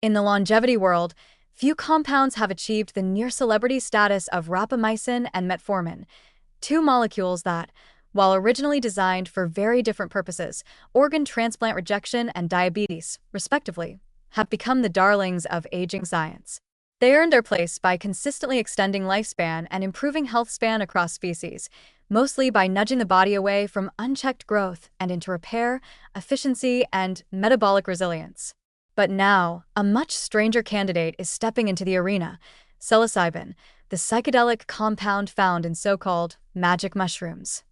In the longevity world, few compounds have achieved the near-celebrity status of rapamycin and metformin, two molecules that, while originally designed for very different purposes, organ transplant rejection and diabetes, respectively, have become the darlings of aging science. They earned their place by consistently extending lifespan and improving health span across species, mostly by nudging the body away from unchecked growth and into repair, efficiency, and metabolic resilience. But now, a much stranger candidate is stepping into the arena: psilocybin, the psychedelic compound found in so-called magic mushrooms.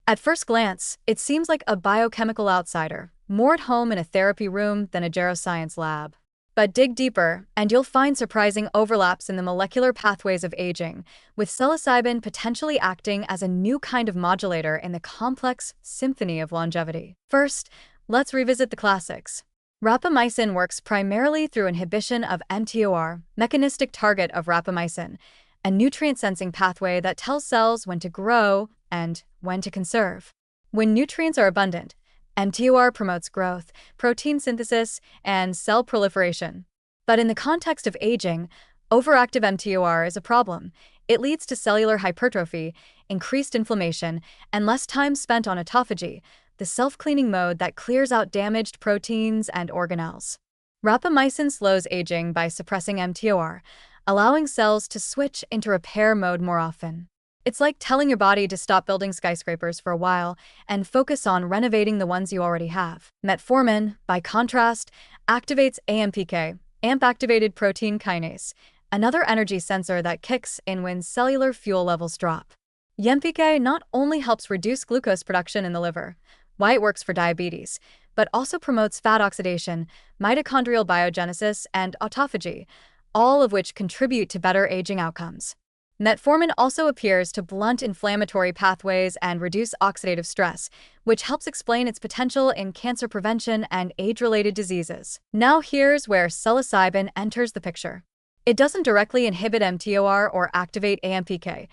At first glance, it seems like a biochemical outsider, more at home in a therapy room than a geroscience lab. But dig deeper, and you'll find surprising overlaps in the molecular pathways of aging, with psilocybin potentially acting as a new kind of modulator in the complex symphony of longevity. First, let's revisit the classics. Rapamycin works primarily through inhibition of mTOR, mechanistic target of rapamycin, a nutrient-sensing pathway that tells cells when to grow and when to conserve. When nutrients are abundant, mTOR promotes growth, protein synthesis, and cell proliferation. But in the context of aging, overactive mTOR is a problem. It leads to cellular hypertrophy, increased inflammation, and less time spent on autophagy, the self-cleaning mode that clears out damaged proteins and organelles. Rapamycin slows aging by suppressing mTOR, allowing cells to switch into repair mode more often. It's like telling your body to stop building skyscrapers for a while and focus on renovating the ones you already have. Metformin, by contrast, activates AMPK, AMP-activated protein kinase, another energy sensor that kicks in when cellular fuel levels drop. AMPK not only helps reduce glucose production in the liver, why it works for diabetes, but also promotes fat oxidation, mitochondrial biogenesis, and autophagy, all of which contribute to better aging outcomes. Metformin also appears to blunt inflammatory pathways and reduce oxidative stress, which helps explain its potential in cancer prevention and age-related diseases. Now here's where psilocybin enters the picture. It doesn't directly inhibit mTOR or activate AMPK,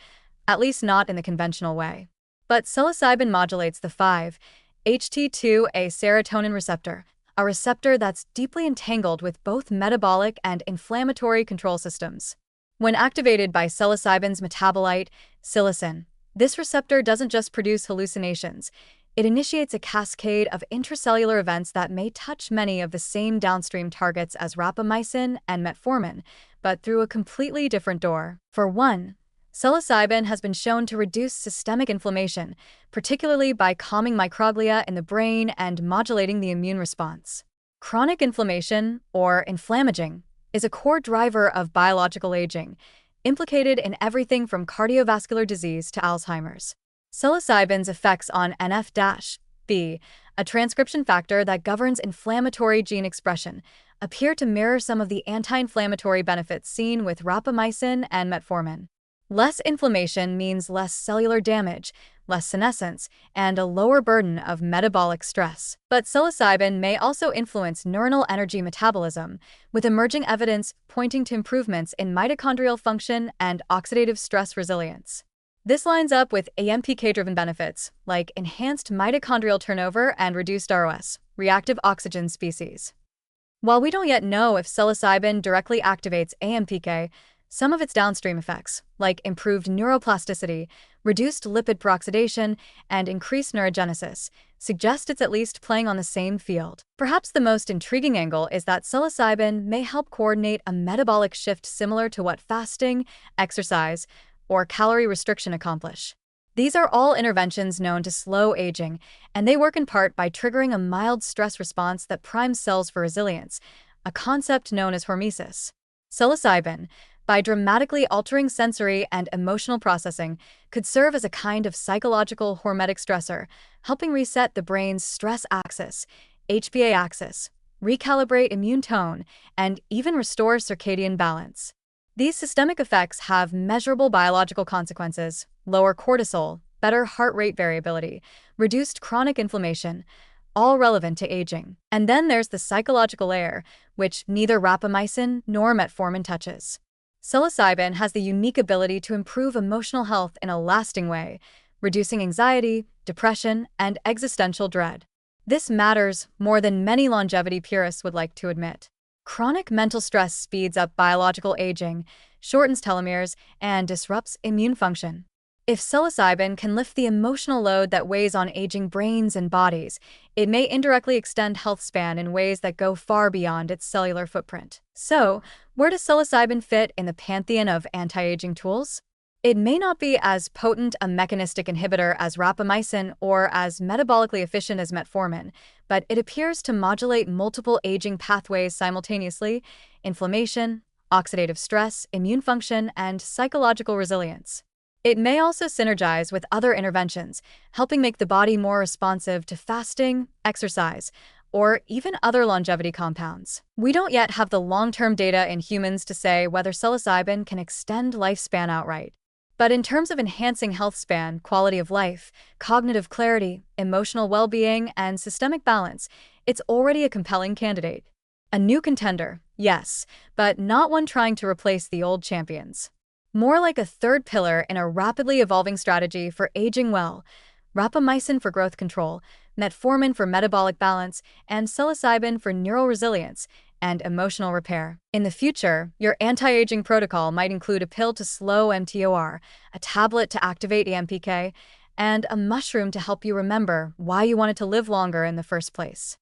at least not in the conventional way. But psilocybin modulates the 5-HT2A serotonin receptor, a receptor that's deeply entangled with both metabolic and inflammatory control systems. When activated by psilocybin's metabolite, psilocin, this receptor doesn't just produce hallucinations. It initiates a cascade of intracellular events that may touch many of the same downstream targets as rapamycin and metformin, but through a completely different door. For one, psilocybin has been shown to reduce systemic inflammation, particularly by calming microglia in the brain and modulating the immune response. Chronic inflammation, or inflammaging, is a core driver of biological aging, implicated in everything from cardiovascular disease to Alzheimer's. Psilocybin's effects on NF-B, a transcription factor that governs inflammatory gene expression, appear to mirror some of the anti-inflammatory benefits seen with rapamycin and metformin. Less inflammation means less cellular damage, less senescence, and a lower burden of metabolic stress. But psilocybin may also influence neuronal energy metabolism, with emerging evidence pointing to improvements in mitochondrial function and oxidative stress resilience. This lines up with AMPK-driven benefits, like enhanced mitochondrial turnover and reduced ROS, reactive oxygen species. While we don't yet know if psilocybin directly activates AMPK, some of its downstream effects, like improved neuroplasticity, reduced lipid peroxidation, and increased neurogenesis, suggest it's at least playing on the same field. Perhaps the most intriguing angle is that psilocybin may help coordinate a metabolic shift similar to what fasting, exercise, or calorie restriction accomplish. These are all interventions known to slow aging, and they work in part by triggering a mild stress response that primes cells for resilience, a concept known as hormesis. Psilocybin, by dramatically altering sensory and emotional processing, could serve as a kind of psychological hormetic stressor, helping reset the brain's stress axis, HPA axis, recalibrate immune tone, and even restore circadian balance. These systemic effects have measurable biological consequences: lower cortisol, better heart rate variability, reduced chronic inflammation, all relevant to aging. And then there's the psychological layer, which neither rapamycin nor metformin touches. Psilocybin has the unique ability to improve emotional health in a lasting way, reducing anxiety, depression, and existential dread. This matters more than many longevity purists would like to admit. Chronic mental stress speeds up biological aging, shortens telomeres, and disrupts immune function. If psilocybin can lift the emotional load that weighs on aging brains and bodies, it may indirectly extend health span in ways that go far beyond its cellular footprint. So, where does psilocybin fit in the pantheon of anti-aging tools? It may not be as potent a mechanistic inhibitor as rapamycin or as metabolically efficient as metformin, but it appears to modulate multiple aging pathways simultaneously: inflammation, oxidative stress, immune function, and psychological resilience. It may also synergize with other interventions, helping make the body more responsive to fasting, exercise, or even other longevity compounds. We don't yet have the long-term data in humans to say whether psilocybin can extend lifespan outright. But in terms of enhancing health span, quality of life, cognitive clarity, emotional well-being, and systemic balance, it's already a compelling candidate. A new contender, yes, but not one trying to replace the old champions. More like a third pillar in a rapidly evolving strategy for aging well: rapamycin for growth control, metformin for metabolic balance, and psilocybin for neural resilience and emotional repair. In the future, your anti-aging protocol might include a pill to slow mTOR, a tablet to activate AMPK, and a mushroom to help you remember why you wanted to live longer in the first place.